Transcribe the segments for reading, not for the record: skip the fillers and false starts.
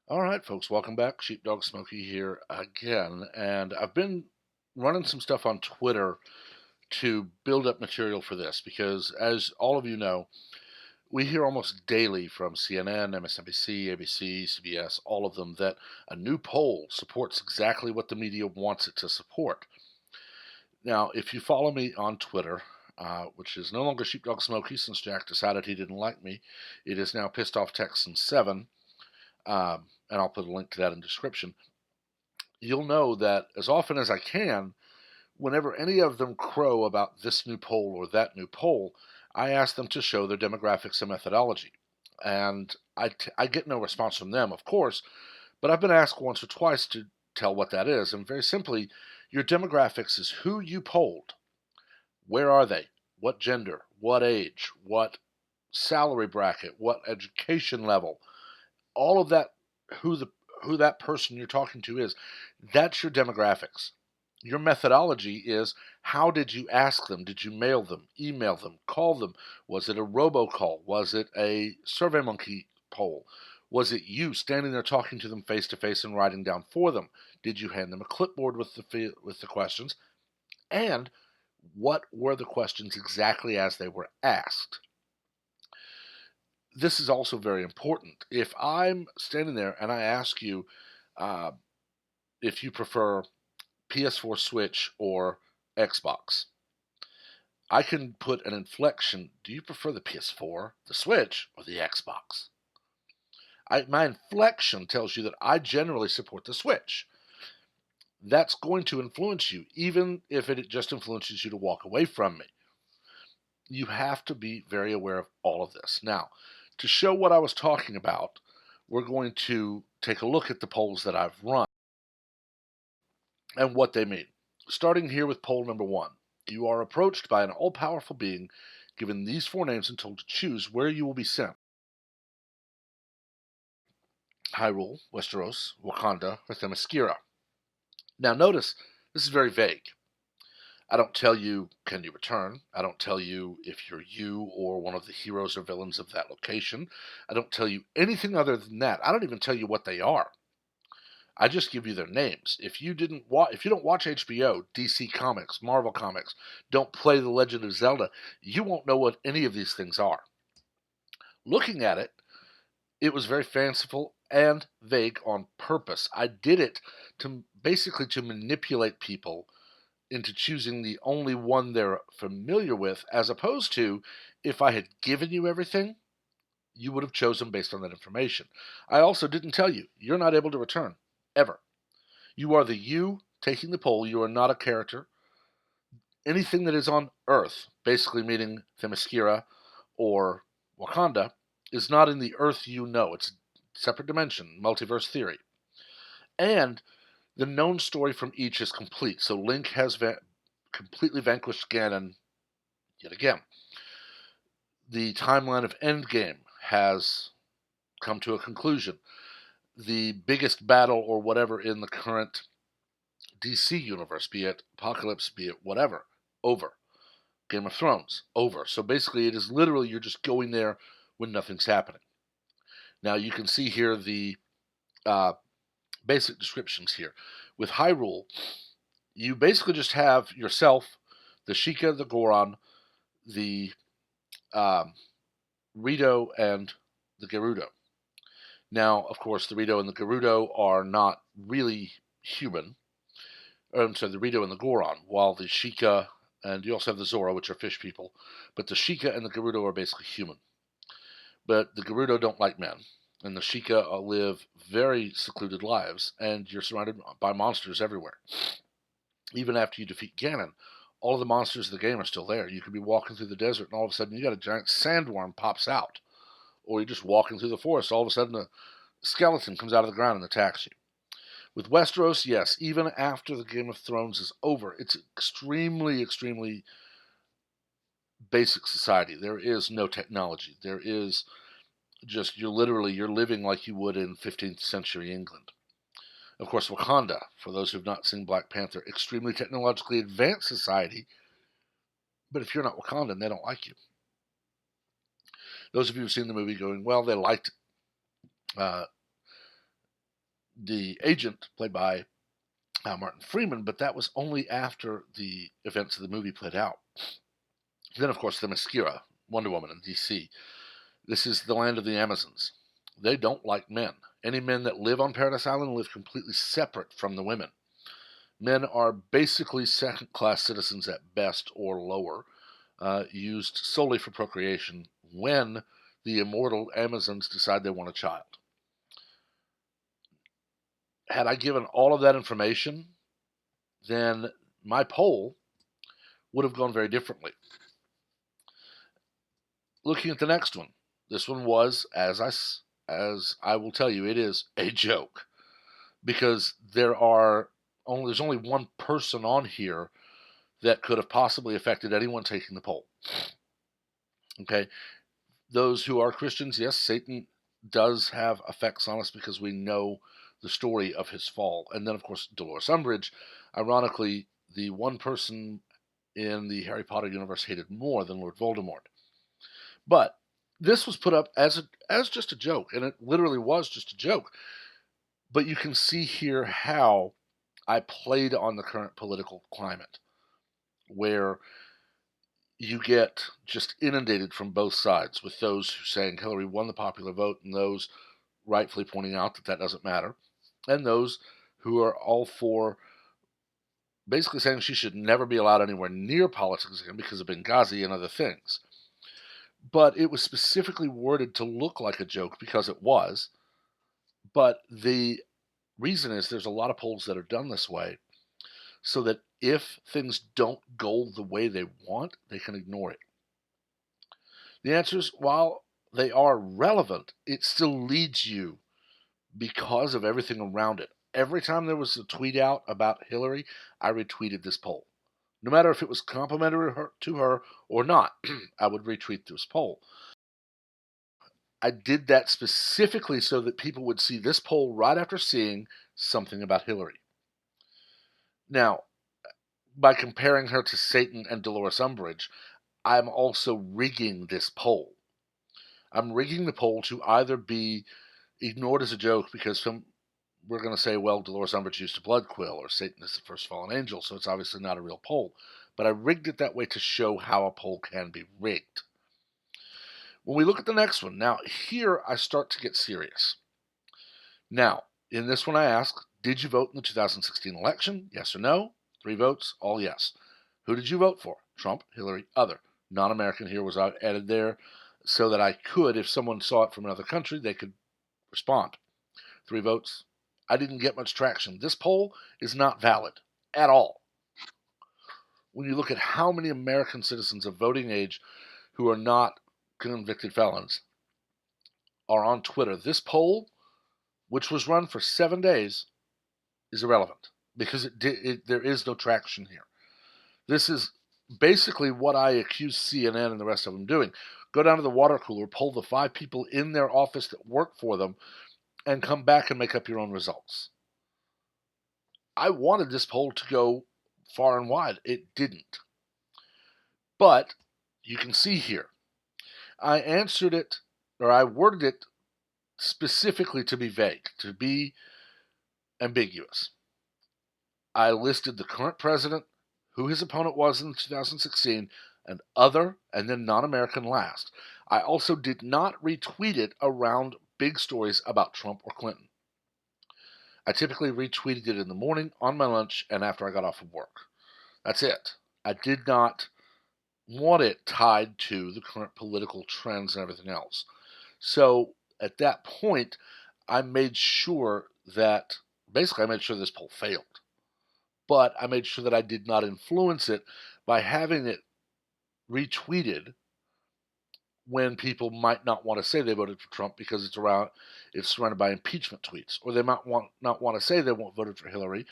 All right, folks, welcome back. Sheepdog Smokey here again. And I've been running some stuff on Twitter to build up material for this because, as all of you know, we hear almost daily from CNN, MSNBC, ABC, CBS, all of them, that a new poll supports exactly what the media wants it to support. Now, if you follow me on Twitter, which is no longer Sheepdog Smokey since Jack decided he didn't like me, it is now Pissed Off Texan7. And I'll put a link to that in the description. You'll know that as often as I can, whenever any of them crow about this new poll or that new poll, I ask them to show their demographics and methodology. And I get no response from them, of course, but I've been asked once or twice to tell what that is. And very simply, your demographics is who you polled. Where are they? What gender? What age? What salary bracket? What education level? All of that, who the who that person you're talking to is, that's your demographics. Your methodology is, how did you ask them? Did you mail them, email them, call them? Was it a robocall? Was it a SurveyMonkey poll? Was it you standing there talking to them face to face and writing down for them? Did you hand them a clipboard with the questions? And what were the questions exactly as they were asked? This is also very important. If I'm standing there and I ask you uh, if you prefer PS4 Switch or Xbox, I can put an inflection. Do you prefer the PS4, the Switch, or the Xbox? My inflection tells you that I generally support the Switch. That's going to influence you, even if it just influences you to walk away from me. You have to be very aware of all of this. Now, to show what I was talking about, we're going to take a look at the polls that I've run and what they mean. Starting here with poll number 1. You are approached by an all-powerful being, given these 4 names and told to choose where you will be sent. Hyrule, Westeros, Wakanda, or Themyscira. Now notice, this is very vague. I don't tell you, can you return? I don't tell you if you're you or one of the heroes or villains of that location. I don't tell you anything other than that. I don't even tell you what they are. I just give you their names. If you don't watch HBO, DC Comics, Marvel Comics, don't play The Legend of Zelda, you won't know what any of these things are. Looking at it, it was very fanciful and vague on purpose. I did it to basically to manipulate people into choosing the only one they're familiar with, as opposed to, if I had given you everything, you would have chosen based on that information. I also didn't tell you, you're not able to return, ever. You are the you taking the poll, you are not a character. Anything that is on Earth, basically meaning Themyscira or Wakanda, is not in the Earth you know. It's a separate dimension, multiverse theory. And the known story from each is complete. So Link has completely vanquished Ganon yet again. The timeline of Endgame has come to a conclusion. The biggest battle or whatever in the current DC universe, be it Apocalypse, be it whatever, over. Game of Thrones, over. So basically, it is literally you're just going there when nothing's happening. Now, you can see here the uh, basic descriptions here. With Hyrule, you basically just have yourself, the Sheikah, the Goron, the um, Rito, and the Gerudo. Now, of course, the Rito and the Gerudo are not really human. So the Rito and the Goron, while the Sheikah, and you also have the Zora, which are fish people, but the Sheikah and the Gerudo are basically human. But the Gerudo don't like men, and the Sheikah live very secluded lives, and you're surrounded by monsters everywhere. Even after you defeat Ganon, all of the monsters of the game are still there. You could be walking through the desert, and all of a sudden you got a giant sandworm pops out. Or you're just walking through the forest, all of a sudden a skeleton comes out of the ground and attacks you. With Westeros, yes, even after the Game of Thrones is over, it's extremely, extremely basic society. There is no technology. There is just, you're living like you would in 15th century England. Of course, Wakanda, for those who've not seen Black Panther, extremely technologically advanced society, but if you're not Wakandan, they don't like you. Those of you who've seen the movie going, well, they liked the agent, played by Martin Freeman, but that was only after the events of the movie played out. Then, of course, Themyscira, Wonder Woman in DC. This is the land of the Amazons. They don't like men. Any men that live on Paradise Island live completely separate from the women. Men are basically second-class citizens at best or lower, used solely for procreation when the immortal Amazons decide they want a child. Had I given all of that information, then my poll would have gone very differently. Looking at the next one, this one was, as I will tell you, it is a joke, because there's only one person on here that could have possibly affected anyone taking the poll. Okay, those who are Christians, yes, Satan does have effects on us because we know the story of his fall. And then, of course, Dolores Umbridge, ironically, the one person in the Harry Potter universe hated more than Lord Voldemort. But this was put up as just a joke, and it literally was just a joke. But you can see here how I played on the current political climate, where you get just inundated from both sides, with those who saying Hillary won the popular vote and those rightfully pointing out that that doesn't matter, and those who are all for basically saying she should never be allowed anywhere near politics again because of Benghazi and other things. But it was specifically worded to look like a joke because it was. But the reason is there's a lot of polls that are done this way so that if things don't go the way they want, they can ignore it. The answer is, while they are relevant, it still leads you because of everything around it. Every time there was a tweet out about Hillary, I retweeted this poll. No matter if it was complimentary to her or not, I would retweet this poll. I did that specifically so that people would see this poll right after seeing something about Hillary. Now, by comparing her to Satan and Dolores Umbridge, I'm also rigging this poll. I'm rigging the poll to either be ignored as a joke because we're going to say, well, Dolores Umbridge used a blood quill, or Satan is the first fallen angel, so it's obviously not a real poll. But I rigged it that way to show how a poll can be rigged. When we look at the next one, now here I start to get serious. Now, in this one I ask, did you vote in the 2016 election? Yes or no? 3 votes, all yes. Who did you vote for? Trump, Hillary, other. Non-American here was added there so that I could, if someone saw it from another country, they could respond. 3 votes. I didn't get much traction. This poll is not valid at all. When you look at how many American citizens of voting age who are not convicted felons are on Twitter, this poll, which was run for 7 days, is irrelevant because there is no traction here. This is basically what I accuse CNN and the rest of them doing. Go down to the water cooler, poll the 5 people in their office that work for them, and come back and make up your own results. I wanted this poll to go far and wide. It didn't. But you can see here, I answered it, or I worded it specifically to be vague, to be ambiguous. I listed the current president, who his opponent was in 2016, and other, and then non-American last. I also did not retweet it around big stories about Trump or Clinton. I typically retweeted it in the morning, on my lunch, and after I got off of work. That's it. I did not want it tied to the current political trends and everything else. So at that point, I made sure that, basically I made sure this poll failed. But I made sure that I did not influence it by having it retweeted when people might not want to say they voted for Trump because it's surrounded by impeachment tweets, or they might not want to say they voted for Hillary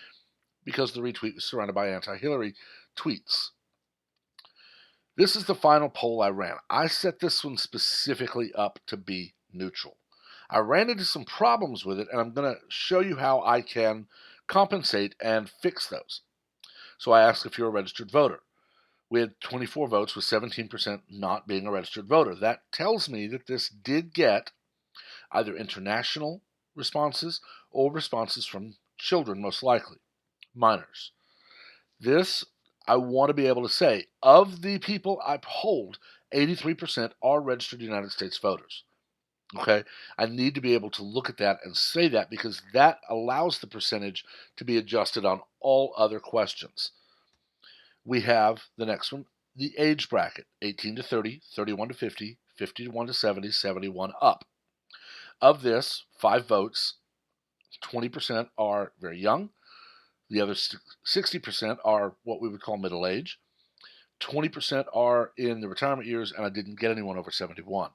because the retweet was surrounded by anti-Hillary tweets. This is the final poll I ran. I set this one specifically up to be neutral. I ran into some problems with it, and I'm going to show you how I can compensate and fix those. So I asked if you're a registered voter. We had 24 votes with 17% not being a registered voter. That tells me that this did get either international responses or responses from children, most likely, minors. This, I want to be able to say, of the people I polled, 83% are registered United States voters. Okay, I need to be able to look at that and say that because that allows the percentage to be adjusted on all other questions. We have the next one, the age bracket, 18 to 30, 31 to 50, 51 to 70, 71 up. Of this, 5 votes, 20% are very young. The other 60% are what we would call middle age. 20% are in the retirement years, and I didn't get anyone over 71.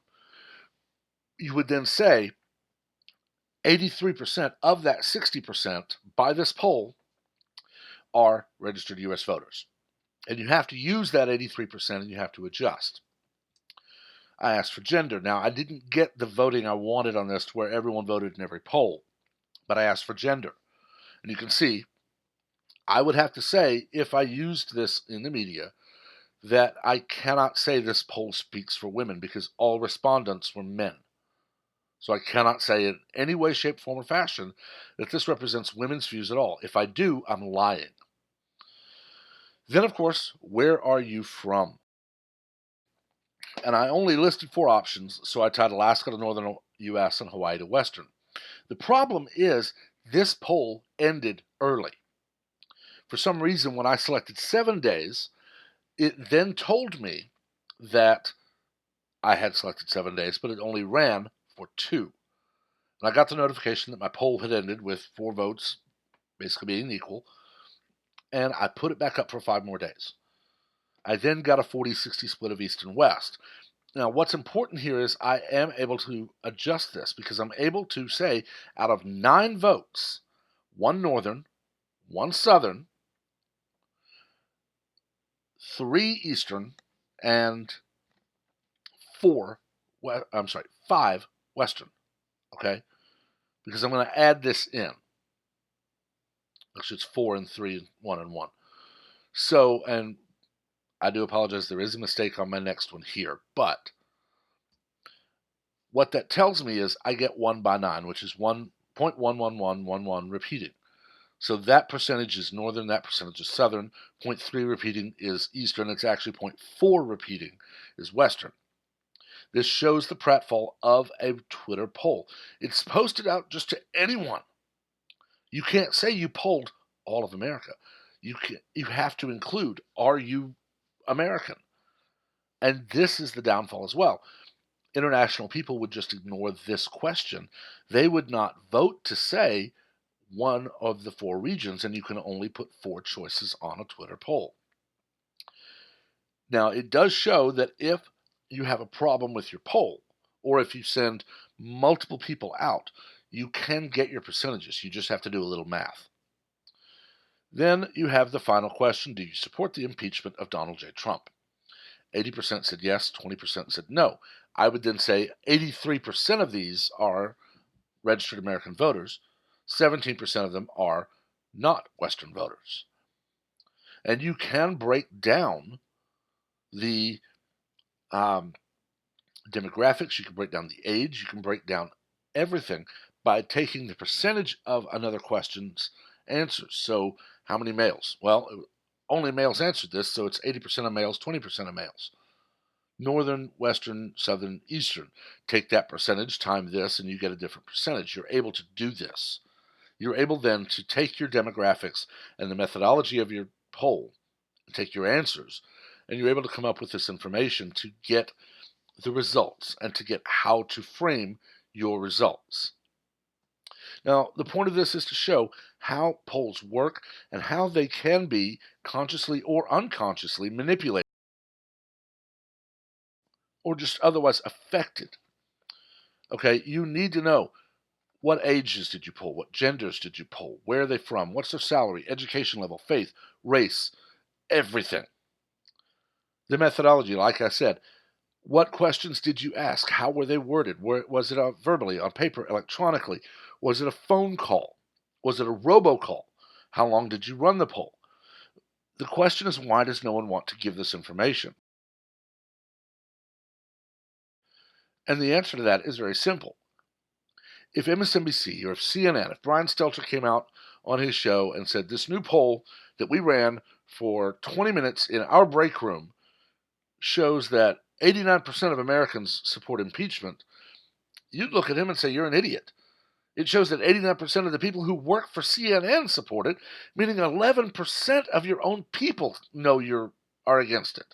You would then say 83% of that 60% by this poll are registered U.S. voters. And you have to use that 83% and you have to adjust. I asked for gender. Now, I didn't get the voting I wanted on this to where everyone voted in every poll, but I asked for gender. And you can see, I would have to say, if I used this in the media, that I cannot say this poll speaks for women because all respondents were men. So I cannot say in any way, shape, form, or fashion that this represents women's views at all. If I do, I'm lying. Then, of course, where are you from? And I only listed 4 options, so I tied Alaska to northern U.S. and Hawaii to western. The problem is this poll ended early. For some reason, when I selected 7 days, it then told me that I had selected 7 days, but it only ran for 2. And I got the notification that my poll had ended with 4 votes basically being equal, and I put it back up for 5 more days. I then got a 40-60 split of East and West. Now, what's important here is I am able to adjust this because I'm able to say out of 9 votes, 1 northern, 1 southern, 3 eastern, and 5 western. Okay? Because I'm going to add this in. Actually, it's 4 and 3 and 1 and 1. So, and I do apologize, there is a mistake on my next one here, but what that tells me is I get 1 by 9, which is 1.11111 repeating. So that percentage is northern, that percentage is southern, 0.3 repeating is eastern, it's actually 0.4 repeating is western. This shows the pratfall of a Twitter poll. It's posted out just to anyone. You can't say you polled all of America. You have to include, are you American? And this is the downfall as well. International people would just ignore this question. They would not vote to say one of the 4 regions, and you can only put 4 choices on a Twitter poll. Now, it does show that if you have a problem with your poll, or if you send multiple people out, you can get your percentages. You just have to do a little math. Then you have the final question: do you support the impeachment of Donald J. Trump? 80% said yes, 20% said no. I would then say 83% of these are registered American voters, 17% of them are not Western voters. And you can break down the demographics, you can break down the age, you can break down everything by taking the percentage of another question's answers. So, how many males? Well, only males answered this, so it's 80% of males, 20% of males. Northern, Western, Southern, Eastern. Take that percentage, time this, and you get a different percentage. You're able to do this. You're able then to take your demographics and the methodology of your poll, and take your answers, and you're able to come up with this information to get the results and to get how to frame your results. Now, the point of this is to show how polls work and how they can be consciously or unconsciously manipulated or just otherwise affected. Okay, you need to know what ages did you poll, what genders did you poll, where are they from, what's their salary, education level, faith, race, everything. The methodology, like I said, what questions did you ask? How were they worded? Was it verbally, on paper, electronically? Was it a phone call? Was it a robocall? How long did you run the poll? The question is, why does no one want to give this information? And the answer to that is very simple. If MSNBC or if CNN, if Brian Stelter came out on his show and said this new poll that we ran for 20 minutes in our break room shows that 89% of Americans support impeachment, you'd look at him and say, you're an idiot. It shows that 89% of the people who work for CNN support it, meaning 11% of your own people know you are against it.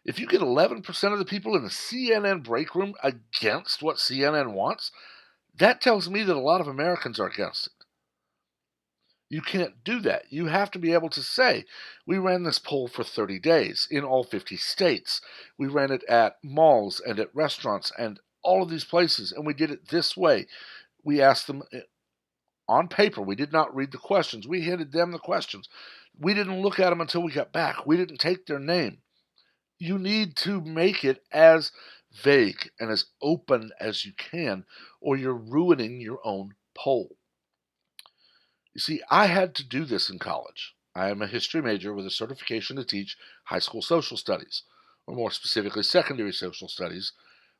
If you get 11% of the people in the CNN break room against what CNN wants, that tells me that a lot of Americans are against it. You can't do that. You have to be able to say, we ran this poll for 30 days in all 50 states. We ran it at malls and at restaurants and all of these places, and we did it this way. We asked them on paper. We did not read the questions. We handed them the questions. We didn't look at them until we got back. We didn't take their name. You need to make it as vague and as open as you can, or you're ruining your own poll. You see, I had to do this in college. I am a history major with a certification to teach high school social studies, or more specifically, secondary social studies,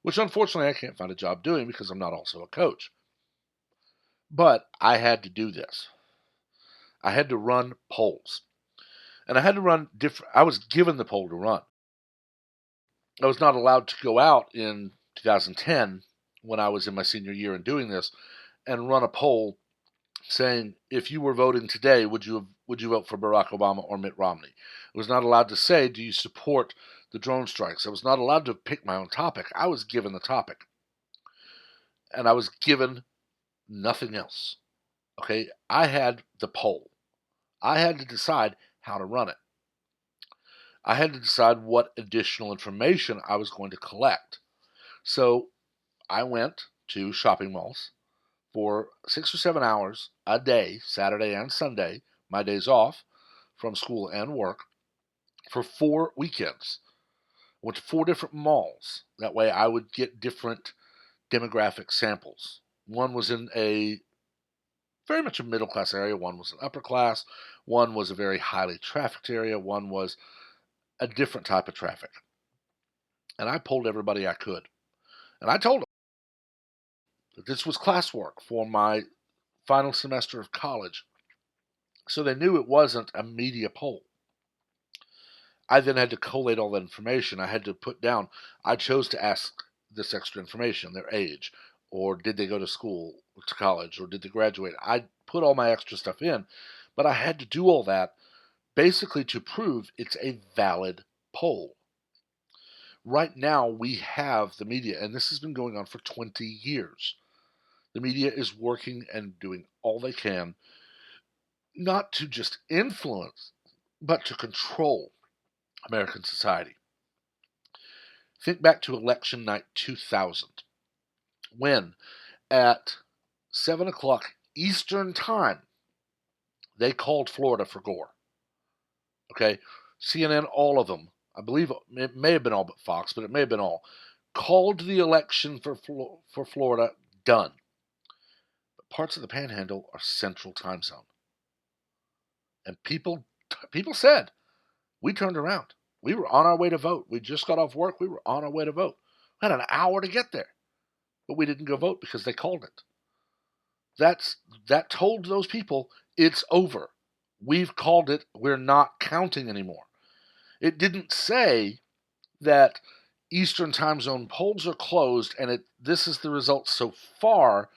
which unfortunately I can't find a job doing because I'm not also a coach. But I had to do this. I had to run polls. And I had to run different, I was given the poll to run. I was not allowed to go out in 2010 when I was in my senior year and doing this and run a poll saying, if you were voting today, would you vote for Barack Obama or Mitt Romney? I was not allowed to say, do you support the drone strikes? I was not allowed to pick my own topic. I was given the topic. And I was given nothing else. Okay? I had the poll. I had to decide how to run it. I had to decide what additional information I was going to collect. So I went to shopping malls for 6 or 7 hours a day, Saturday and Sunday, my days off from school and work, for 4 weekends. I went to 4 different malls. That way I would get different demographic samples. One was in a very much a middle class area, one was an upper class, one was a very highly trafficked area, one was a different type of traffic. And I polled everybody I could. And I told them that this was classwork for my final semester of college. So they knew it wasn't a media poll. I then had to collate all that information. I had to put down, I chose to ask this extra information, their age, or did they go to school, to college, or did they graduate. I put all my extra stuff in, but I had to do all that basically to prove it's a valid poll. Right now we have the media, and this has been going on for 20 years. The media is working and doing all they can not to just influence, but to control American society. Think back to election night 2000, when at 7 o'clock Eastern Time, they called Florida for Gore. Okay? CNN, all of them, I believe it may have been all but Fox, but it may have been all, called the election for Florida done. But parts of the Panhandle are Central Time Zone. And people said, we turned around. We were on our way to vote. We just got off work. We were on our way to vote. We had an hour to get there. But we didn't go vote because they called it. That told those people, it's over. We've called it. We're not counting anymore. It didn't say that Eastern Time Zone polls are closed and this is the result so far.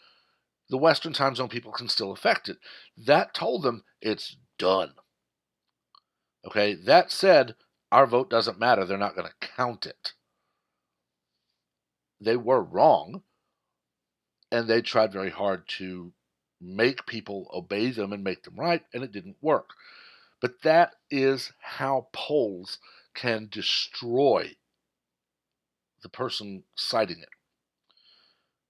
The Western Time Zone people can still affect it. That told them it's done. Okay, that said, our vote doesn't matter. They're not going to count it. They were wrong, and they tried very hard to make people obey them and make them right, and it didn't work. But that is how polls can destroy the person citing it.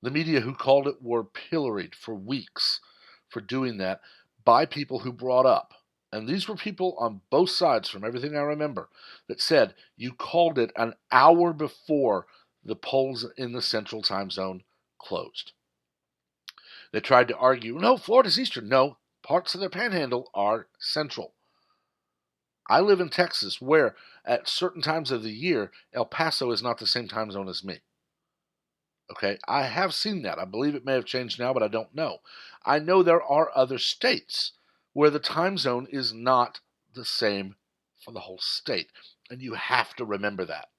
The media who called it were pilloried for weeks for doing that by people who brought up, and these were people on both sides from everything I remember, that said, you called it an hour before the polls in the Central Time Zone closed. They tried to argue, no, Florida's Eastern. No, parts of the Panhandle are Central. I live in Texas, where at certain times of the year, El Paso is not the same time zone as me. Okay, I have seen that. I believe it may have changed now, but I don't know. I know there are other states where the time zone is not the same for the whole state. And you have to remember that.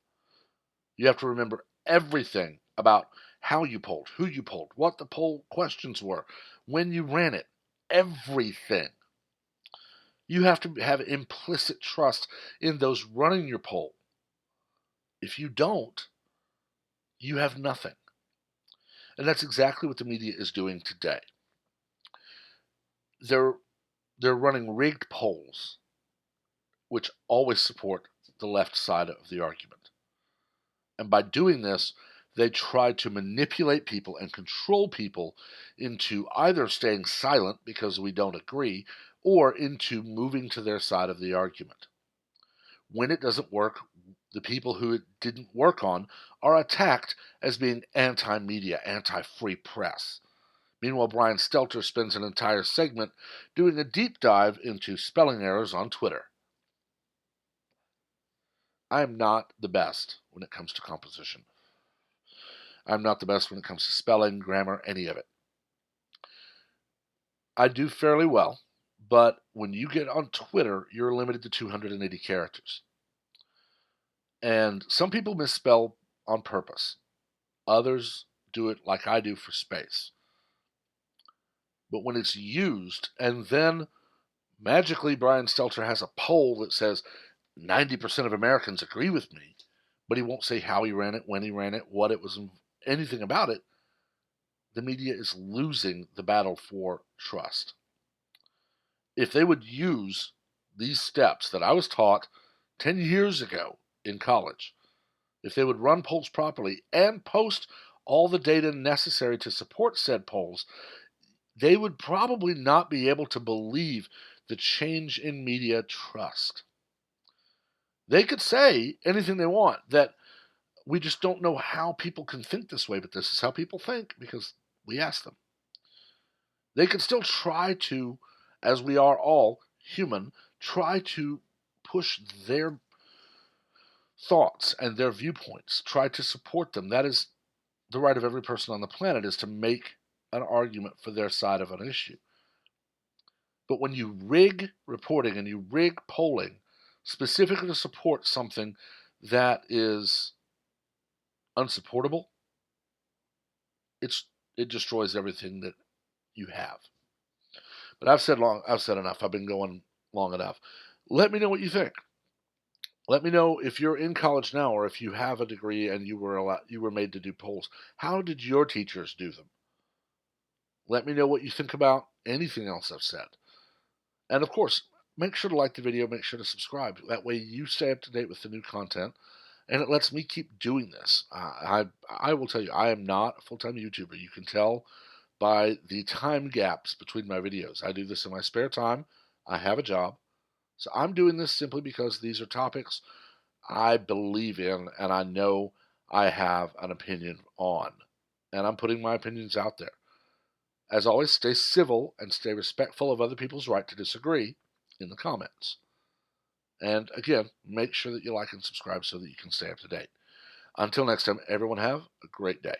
You have to remember everything about how you polled, who you polled, what the poll questions were, when you ran it, everything. You have to have implicit trust in those running your poll. If you don't, you have nothing. And that's exactly what the media is doing today. They're running rigged polls, which always support the left side of the argument. And by doing this, they try to manipulate people and control people into either staying silent because we don't agree or into moving to their side of the argument. When it doesn't work, the people who it didn't work on are attacked as being anti-media, anti-free press. Meanwhile, Brian Stelter spends an entire segment doing a deep dive into spelling errors on Twitter. I am not the best when it comes to composition. I'm not the best when it comes to spelling, grammar, any of it. I do fairly well, but when you get on Twitter, you're limited to 280 characters. And some people misspell on purpose. Others do it like I do for space. But when it's used, and then magically Brian Stelter has a poll that says 90% of Americans agree with me, but he won't say how he ran it, when he ran it, what it was, anything about it, the media is losing the battle for trust. If they would use these steps that I was taught 10 years ago in college, if they would run polls properly and post all the data necessary to support said polls, they would probably not be able to believe the change in media trust. They could say anything they want, that we just don't know how people can think this way, but this is how people think because we asked them. They could still try to, as we are all human, try to push their thoughts and their viewpoints, try to support them. That is the right of every person on the planet, is to make an argument for their side of an issue. But when you rig reporting and you rig polling specifically to support something that is unsupportable, it destroys everything that you have. But I've said enough. I've been going long enough. Let me know what you think. Let me know if you're in college now, or if you have a degree and you were made to do polls. How did your teachers do them? Let me know what you think about anything else I've said. And of course, make sure to like the video, make sure to subscribe. That way you stay up to date with the new content, and it lets me keep doing this. I will tell you, I am not a full-time YouTuber. You can tell by the time gaps between my videos. I do this in my spare time. I have a job. So I'm doing this simply because these are topics I believe in and I know I have an opinion on. And I'm putting my opinions out there. As always, stay civil and stay respectful of other people's right to disagree in the comments. And again, make sure that you like and subscribe so that you can stay up to date. Until next time, everyone have a great day.